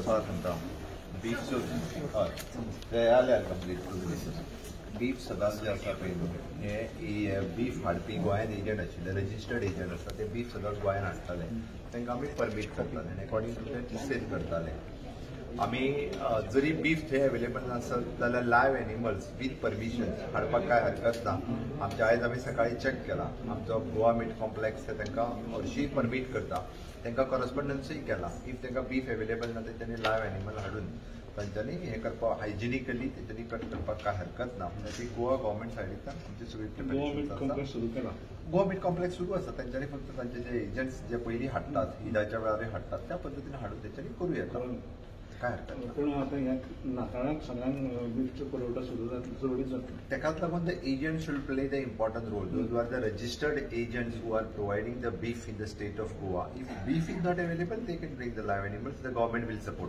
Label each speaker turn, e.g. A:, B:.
A: आसा सांगता बीफ हय ते जाल्यार कंप्लीट बीफ सदांच जे आसा पळय न्हू हे बीफ हाडपी गोंयांत एजंट आशिल्ले रजिस्टर्ड एजंट आसा ते बीफ सदांच गोंयांत हाडटाले तांकां आमी परमीट करताले आनी अकॉर्डिंग टू ते सेल करताले आमी जरी बीफ थंय अवेलेबल नासत जाल्यार लायव्ह एनिमल्स विथ परमिशन हाडपाक काय हरकत ना आमच्या आयज आमी सकाळी चॅक केला आमचो गोवा मीट कॉम्प्लेक्स ते तांकां हरशीं परमीट करता तांकां करस्पॉन्डन्सूय केला इफ तांकां बीफ अवेलेबल ना तेंच्यांनी लायव्ह एनिमल हाडून तांच्यांनी हें करपाक हायजिनिकली तेंच्यांनी कट करपाक काय हरकत ना ती गोवा गव्हर्मेंट सायडींतल्यान आमची सगळी गोवा मीट कॉम्प्लेक्स सुरू आसा तांच्यांनी फक्त तांचे जे एजंट्स जे पयलीं हाडटात ईदाच्या वेळार हाडटात त्या पद्दतीन हाडून तेंच्यांनी करूं येता काय हरकत ना
B: पूण आतां ह्या नाताळाक सगळ्यांक बीफचो पुरवठो सुरू जाता
A: तेकाच लागून the agent should play the important role those are the registered agents who are providing the beef in the state of Goa if beef is not available they can bring the live animals the government will support